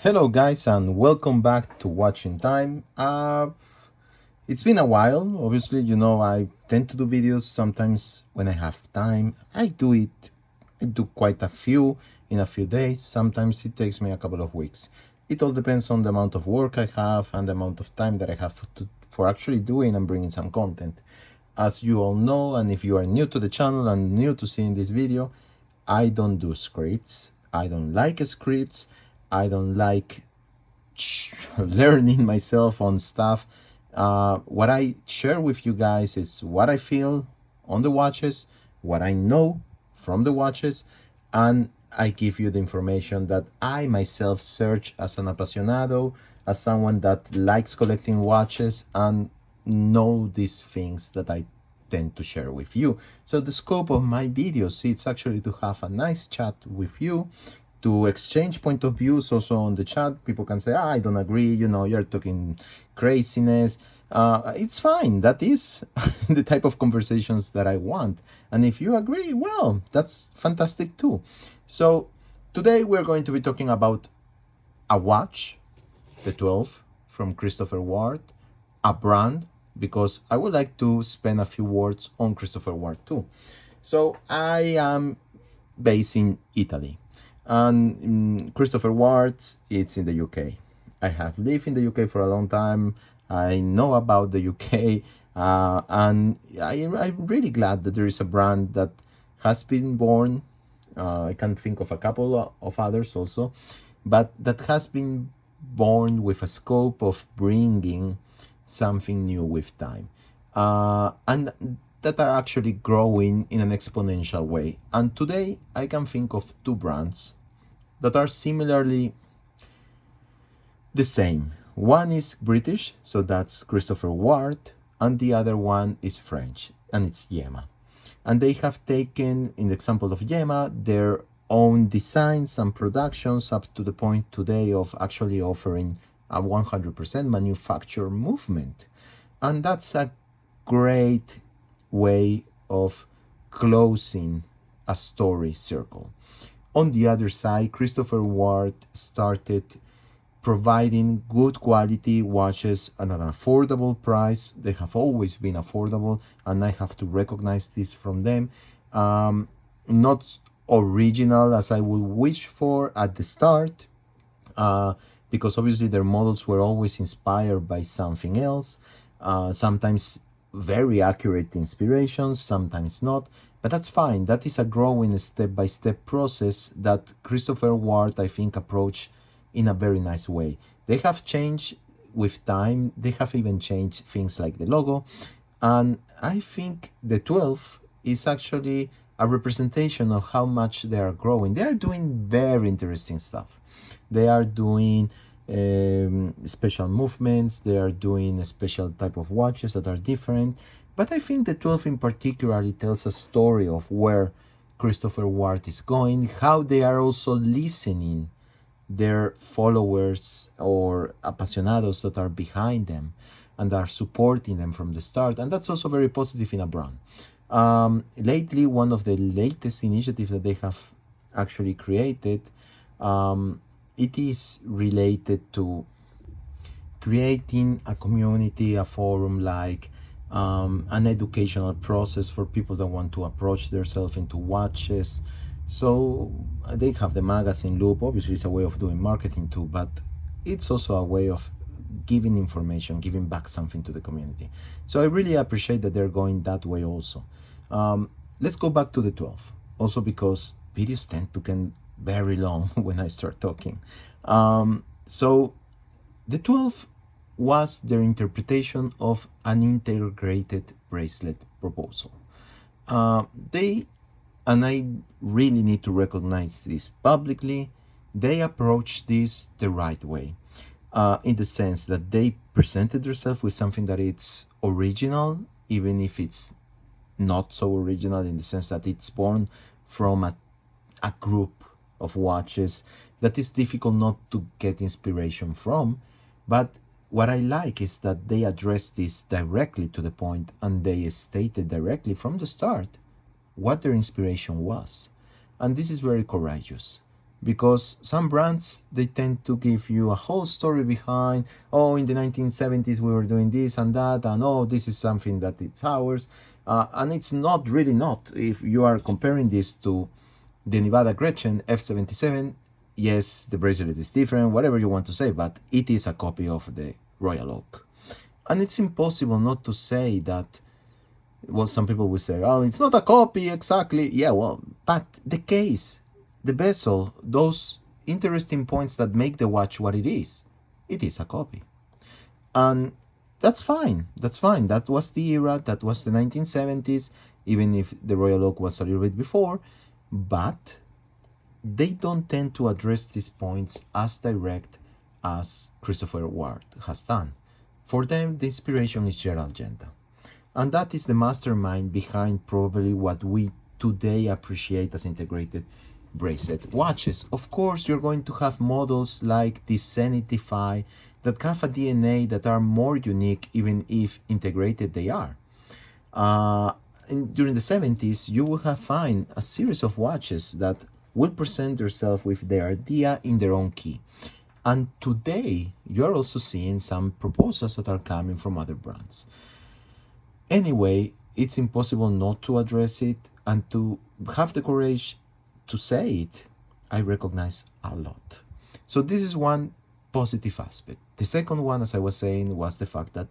Hello guys and welcome back to Watching Time. It's been a while. Obviously, I tend to do videos sometimes when I have time. I do quite a few in a few days. Sometimes it takes me a couple of weeks. It all depends on the amount of work I have and the amount of time that I have for actually doing and bringing some content. As you all know, and if you are new to the channel and new to seeing this video, I don't do scripts. I don't like scripts. I don't like learning myself on stuff. What I share with you guys is what I feel on the watches, what I know from the watches, and I give you the information that I myself search as an apasionado, as someone that likes collecting watches and know these things that I tend to share with you. So the scope of my videos is actually to have a nice chat with you, to exchange point of views. Also on the chat, people can say, I don't agree, you're talking craziness. It's fine. That is the type of conversations that I want. And if you agree, well, that's fantastic too. So today we're going to be talking about a watch, the 12 from Christopher Ward, a brand, because I would like to spend a few words on Christopher Ward too. So I am based in Italy, and Christopher Ward, it's in the UK. I have lived in the UK for a long time. I know about the UK, and I'm really glad that there is a brand that has been born. I can think of a couple of others also, but that has been born with a scope of bringing something new with time, and that are actually growing in an exponential way. And today I can think of two brands that are similarly the same. One is British, so that's Christopher Ward, and the other one is French, and it's Yema. And they have taken, in the example of Yema, their own designs and productions up to the point today of actually offering a 100% manufactured movement. And that's a great way of closing a story circle. On the other side, Christopher Ward started providing good quality watches at an affordable price. They have always been affordable, and I have to recognize this from them. Not original as I would wish for at the start, because obviously their models were always inspired by something else. Sometimes very accurate inspirations, sometimes not, but that's fine. That is a growing step-by-step process that Christopher Ward, I think, approached in a very nice way. They have changed with time. They have even changed things like the logo, and I think the 12 is actually a representation of how much they are growing. They are doing very interesting stuff. They are doing special movements. They are doing a special type of watches that are different. But I think the 12 in particular tells a story of where Christopher Ward is going, how they are also listening their followers or apasionados that are behind them and are supporting them from the start. And that's also very positive in a brand. Lately, one of the latest initiatives that they have actually created, it is related to creating a community, a forum, like an educational process for people that want to approach themselves into watches. So they have the magazine Loop. Obviously, it's a way of doing marketing too, but it's also a way of giving information, giving back something to the community. So I really appreciate that they're going that way also. Let's go back to the 12, also because videos tend to get very long when I start talking. So the 12 was their interpretation of an integrated bracelet proposal. And I really need to recognize this publicly, they approached this the right way, in the sense that they presented themselves with something that it's original, even if it's not so original, in the sense that it's born from a group of watches that is difficult not to get inspiration from. But what I like is that they addressed this directly to the point, and they stated directly from the start what their inspiration was. And this is very courageous, because some brands, they tend to give you a whole story behind, oh, in the 1970s we were doing this and that, and oh, this is something that it's ours, and it's not really not. If you are comparing this to the Nevada Gretchen F77, yes, the bracelet is different, whatever you want to say, but it is a copy of the Royal Oak. And it's impossible not to say that. Well, some people will say, oh, it's not a copy exactly. Yeah, well, but the case, the bezel, those interesting points that make the watch what it is a copy. And that's fine. That's fine. That was the era. That was the 1970s, even if the Royal Oak was a little bit before. But they don't tend to address these points as direct as Christopher Ward has done. For them, the inspiration is Gerald Genta. And that is the mastermind behind probably what we today appreciate as integrated bracelet watches. Of course, you're going to have models like the Zenith 5 that have a DNA that are more unique, even if integrated they are. During the 70s, you will have find a series of watches that will present themselves with their idea in their own key. And today, you're also seeing some proposals that are coming from other brands. Anyway, it's impossible not to address it and to have the courage to say it. I recognize a lot. So this is one positive aspect. The second one, as I was saying, was the fact that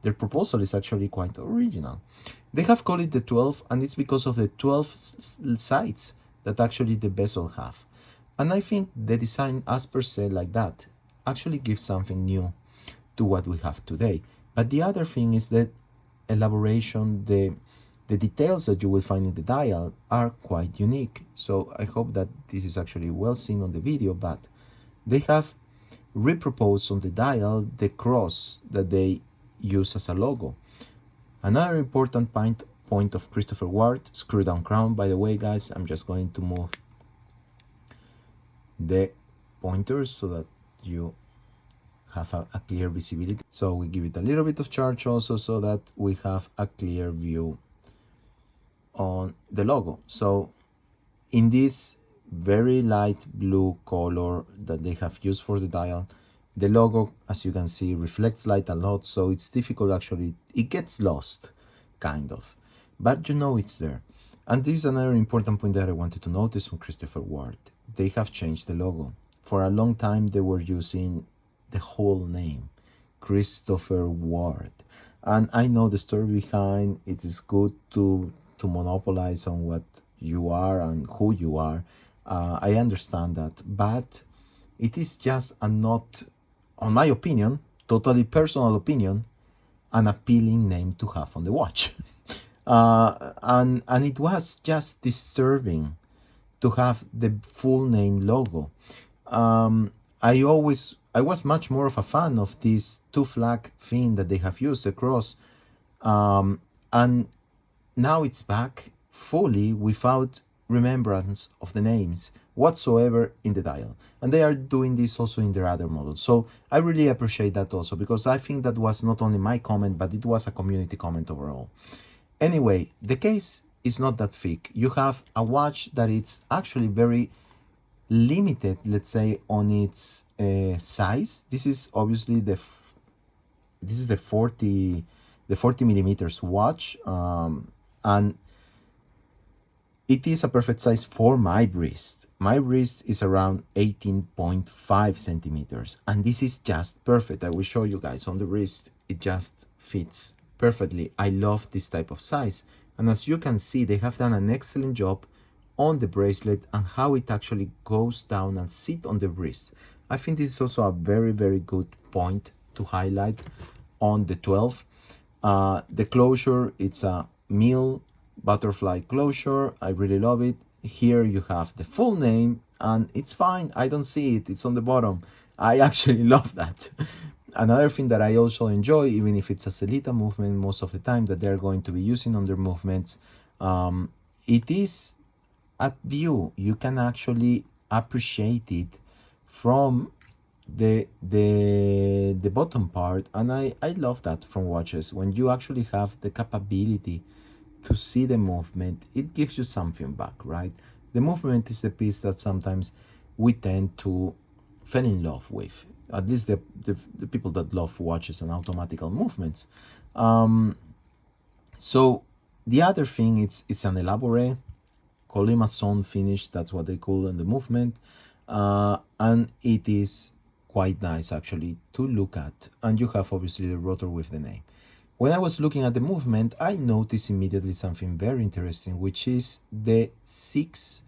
their proposal is actually quite original. They have called it the 12, and it's because of the 12 sides that actually the bezel have. And I think the design as per se like that actually gives something new to what we have today. But the other thing is that elaboration, the details that you will find in the dial are quite unique. So I hope that this is actually well seen on the video, but they have reproposed on the dial the cross that they use as a logo. Another important point of Christopher Ward, screw down crown. By the way, guys, I'm just going to move the pointers so that you have a clear visibility. So we give it a little bit of charge also so that we have a clear view on the logo. So in this very light blue color that they have used for the dial, the logo, as you can see, reflects light a lot, so it's difficult actually, it gets lost kind of, but you know it's there. And this is another important point that I wanted to notice from Christopher Ward. They have changed the logo. For a long time they were using the whole name, Christopher Ward. And I know the story behind it. Is good to monopolize on what you are and who you are. I understand that, but it is just a not, on my opinion, totally personal opinion, an appealing name to have on the watch. And it was just disturbing to have the full name logo. I was much more of a fan of this two flag thing that they have used across, and now it's back fully without remembrance of the names whatsoever in the dial, and they are doing this also in their other models. So I really appreciate that also, because I think that was not only my comment, but it was a community comment overall. Anyway, the case is not that thick. You have a watch that it's actually very limited, let's say, on its size. This is obviously the 40 millimeters watch, and it is a perfect size for my wrist. My wrist is around 18.5 centimeters, and this is just perfect. I will show you guys on the wrist. It just fits perfectly. I love this type of size, and as you can see, they have done an excellent job on the bracelet and how it actually goes down and sit on the wrist. I think this is also a very, very good point to highlight on the 12. The closure, it's a mill butterfly closure. I really love it. Here you have the full name, and it's fine. I don't see it. It's on the bottom. I actually love that. Another thing that I also enjoy, even if it's a Celita movement most of the time that they're going to be using on their movements, it is at view. You can actually appreciate it from the bottom part, and I love that from watches. When you actually have the capability to see the movement, it gives you something back, right? The movement is the piece that sometimes we tend to fall in love with, at least the people that love watches and automatical movements. So the other thing, it's an elaborate colimaçon finish, that's what they call in the movement, and it is quite nice actually to look at. And you have obviously the rotor with the name. When I was looking at the movement, I noticed immediately something very interesting, which is the 6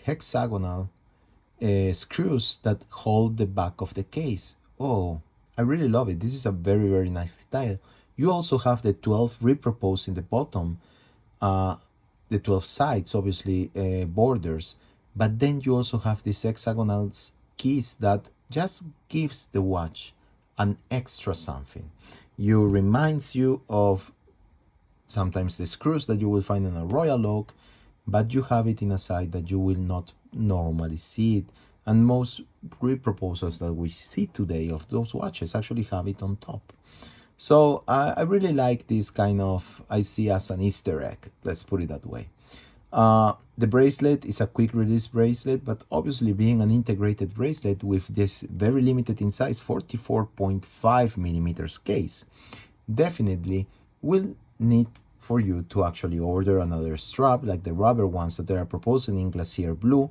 hexagonal screws that hold the back of the case. Oh, I really love it. This is a very, very nice detail. You also have the 12 reproposed in the bottom, the 12 sides, obviously, borders, but then you also have these hexagonal keys that just gives the watch an extra something. You reminds you of sometimes the screws that you will find in a Royal Oak, but you have it in a side that you will not normally see it. And most reproposals that we see today of those watches actually have it on top. So I really like this kind of, I see as an Easter egg, let's put it that way. The bracelet is a quick release bracelet, but obviously being an integrated bracelet with this very limited in size 44.5 millimeters case, definitely will need for you to actually order another strap like the rubber ones that they are proposing in Glacier Blue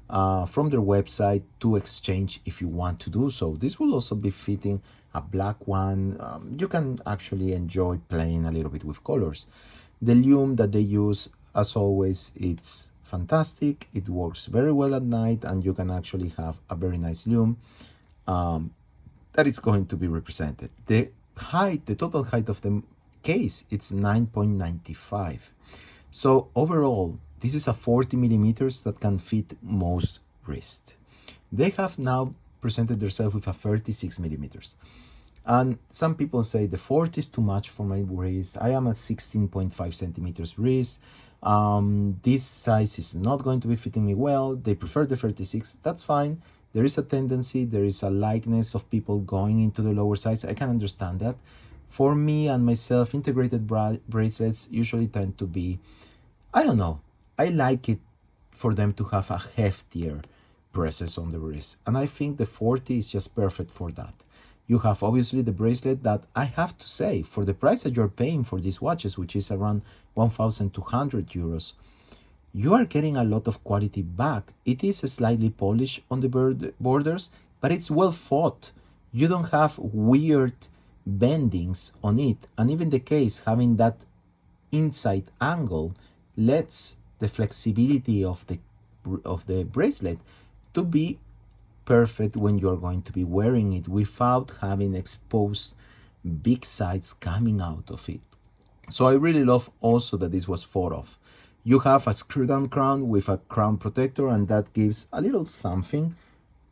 from their website to exchange if you want to do so. This will also be fitting a black one. You can actually enjoy playing a little bit with colors. The lume that they use, as always, it's fantastic. It works very well at night, and you can actually have a very nice lume that is going to be represented. The height, the total height of the case, it's 9.95. So overall, this is a 40 millimeters that can fit most wrists. They have now presented themselves with a 36 millimeters. And some people say the 40 is too much for my wrist. I am at 16.5 centimeters wrist. This size is not going to be fitting me well. They prefer the 36. That's fine. There is a tendency, there is a likeness of people going into the lower size. I can understand that. For me and myself, integrated bracelets usually tend to be, I don't know, I like it for them to have a heftier presses on the wrist. And I think the 40 is just perfect for that. You have obviously the bracelet that I have to say, for the price that you're paying for these watches, which is around 1,200 euros, you are getting a lot of quality back. It is slightly polished on the borders, but it's well fought. You don't have weird bendings on it. And even the case having that inside angle lets the flexibility of the bracelet to be perfect when you're going to be wearing it without having exposed big sides coming out of it. So I really love also that this was thought of. You have a screw down crown with a crown protector, and that gives a little something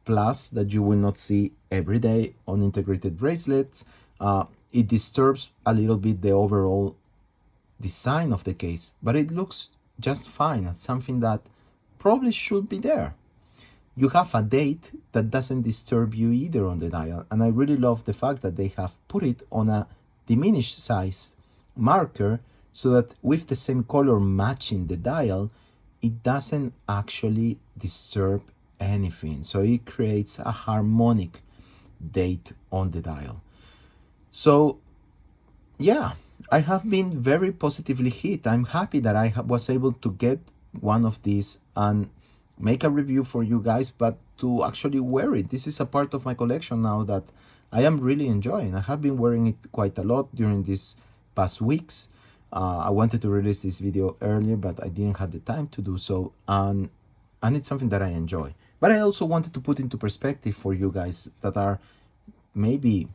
plus that you will not see every day on integrated bracelets. It disturbs a little bit the overall design of the case, but it looks just fine as something that probably should be there. You have a date that doesn't disturb you either on the dial, and I really love the fact that they have put it on a diminished size marker so that with the same color matching the dial, it doesn't actually disturb anything. So it creates a harmonic date on the dial. So yeah, I have been very positively hit. I'm happy that I was able to get one of these and make a review for you guys, but to actually wear it. This is a part of my collection now that I am really enjoying. I have been wearing it quite a lot during these past weeks. I wanted to release this video earlier, but I didn't have the time to do so, and it's something that I enjoy. But I also wanted to put into perspective for you guys that are maybe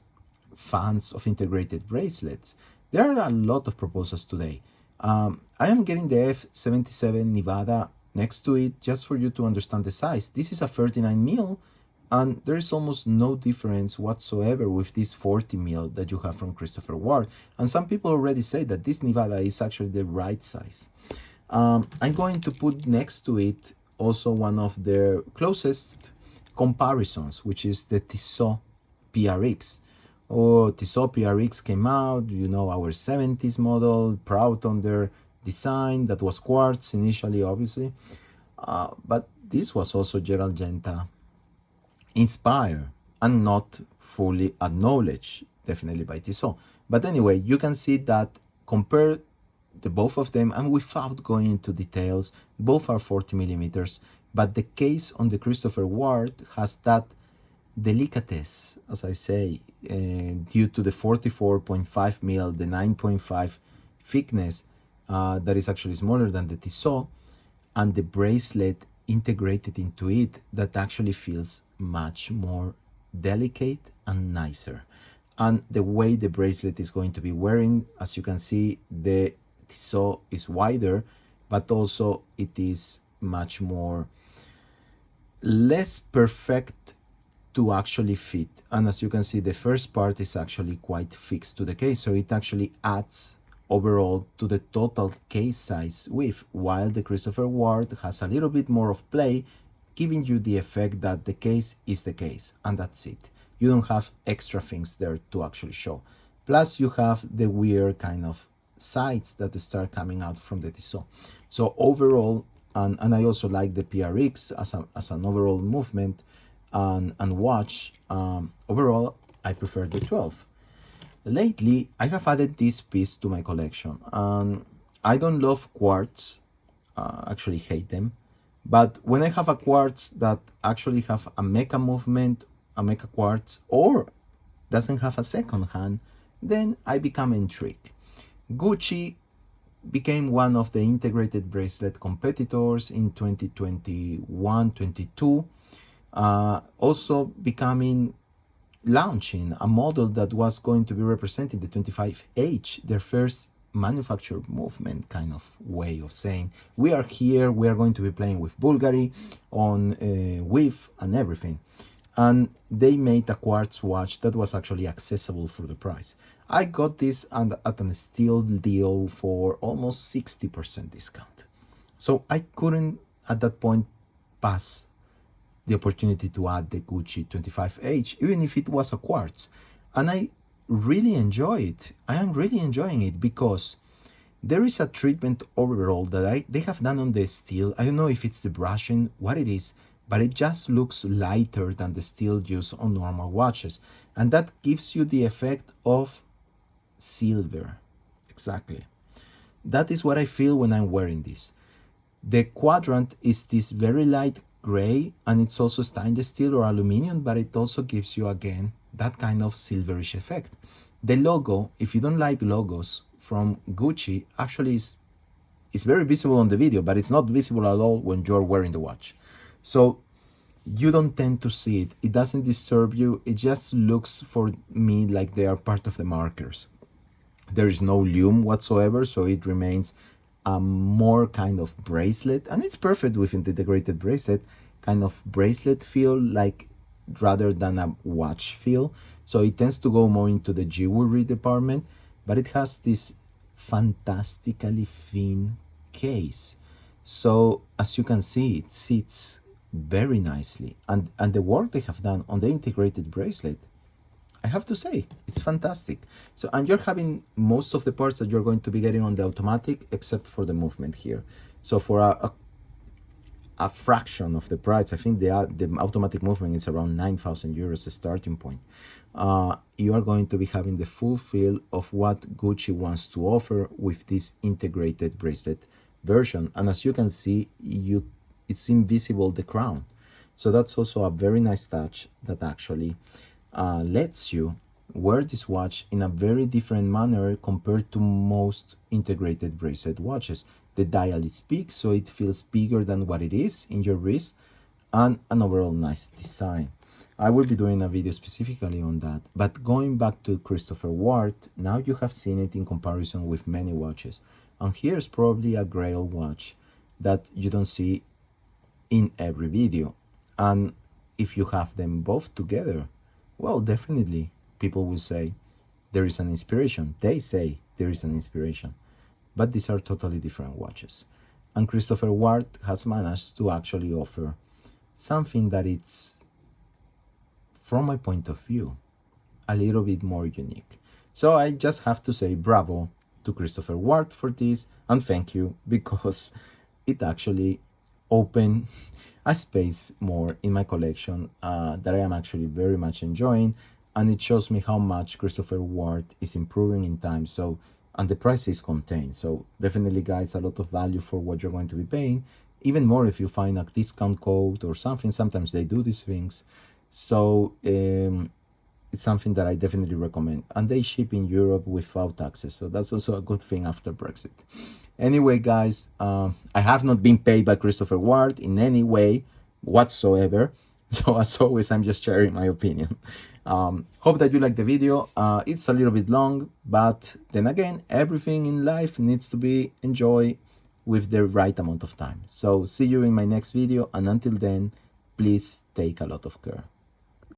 fans of integrated bracelets. There are a lot of proposals today. I am getting the F77 Nevada next to it just for you to understand the size. This is a 39 mil, and there is almost no difference whatsoever with this 40 mil that you have from Christopher Ward. And some people already say that this Nevada is actually the right size. I'm going to put next to it also one of their closest comparisons, which is the Tissot PRX. Oh, Tissot PRX came out, you know, our 70s model, proud on their design that was quartz initially, obviously. But this was also Gerald Genta inspired and not fully acknowledged, definitely by Tissot. But anyway, you can see that compare the both of them, and without going into details, both are 40 millimeters, but the case on the Christopher Ward has that delicatesse, as I say, due to the 44.5 mil, the 9.5 thickness, that is actually smaller than the Tissot, and the bracelet integrated into it that actually feels much more delicate and nicer. And the way the bracelet is going to be wearing, as you can see, the Tissot is wider, but also it is much more less perfect to actually fit. And as you can see, the first part is actually quite fixed to the case, so it actually adds overall to the total case size width, while the Christopher Ward has a little bit more of play, giving you the effect that the case is the case, and that's it. You don't have extra things there to actually show. Plus you have the weird kind of sides that start coming out from the Tissot. So overall, and I also like the PRX as an overall movement and watch. Overall, I prefer the 12. Lately, I have added this piece to my collection. I don't love quartz, actually hate them. But when I have a quartz that actually have a mecha movement, a mecha quartz, or doesn't have a second hand, then I become intrigued. Gucci became one of the integrated bracelet competitors in 2021-22, also launching a model that was going to be representing the 25H, their first manufactured movement kind of way of saying, we are here, we are going to be playing with Bulgari on width and everything. And they made a quartz watch that was actually accessible for the price. I got this at a steel deal for almost 60% discount. So I couldn't at that point pass the opportunity to add the Gucci 25H, even if it was a quartz. And I really enjoy it. I am really enjoying it because there is a treatment overall that they have done on the steel. I don't know if it's the brushing, what it is, but it just looks lighter than the steel used on normal watches. And that gives you the effect of silver. Exactly. That is what I feel when I'm wearing this. The quadrant is this very light gray, and it's also stainless steel or aluminum, but it also gives you again that kind of silverish effect. The logo, if you don't like logos from Gucci, actually is very visible on the video, but it's not visible at all when you're wearing the watch. So you don't tend to see it. It doesn't disturb you. It just looks for me like they are part of the markers. There is no lume whatsoever, so it remains a more kind of bracelet, and it's perfect with integrated bracelet, kind of bracelet feel, like rather than a watch feel. So it tends to go more into the jewelry department, but it has this fantastically thin case. So as you can see, it sits very nicely, and the work they have done on the integrated bracelet, I have to say, it's fantastic. So, and you're having most of the parts that you're going to be getting on the automatic, except for the movement here. So for a fraction of the price, I think the automatic movement is around 9,000 euros a starting point. You are going to be having the full feel of what Gucci wants to offer with this integrated bracelet version. And as you can see, it's invisible, the crown. So that's also a very nice touch that actually lets you wear this watch in a very different manner compared to most integrated bracelet watches. The dial is big, so it feels bigger than what it is in your wrist, and an overall nice design. I will be doing a video specifically on that. But going back to Christopher Ward, now you have seen it in comparison with many watches. And here's probably a grail watch that you don't see in every video. And if you have them both together, well, definitely people will say there is an inspiration. They say there is an inspiration. But these are totally different watches. And Christopher Ward has managed to actually offer something that it's, from my point of view, a little bit more unique. So I just have to say bravo to Christopher Ward for this, and thank you, because it actually opened a space more in my collection that I am actually very much enjoying, and it shows me how much Christopher Ward is improving in time. So, and the price is contained, so definitely guys, a lot of value for what you're going to be paying, even more if you find a discount code or something. Sometimes they do these things. So it's something that I definitely recommend, and they ship in Europe without taxes, so that's also a good thing after Brexit. Anyway guys, I have not been paid by Christopher Ward in any way whatsoever, so as always I'm just sharing my opinion. Hope that you like the video. It's a little bit long, but then again, everything in life needs to be enjoyed with the right amount of time. So see you in my next video, and until then, please take a lot of care.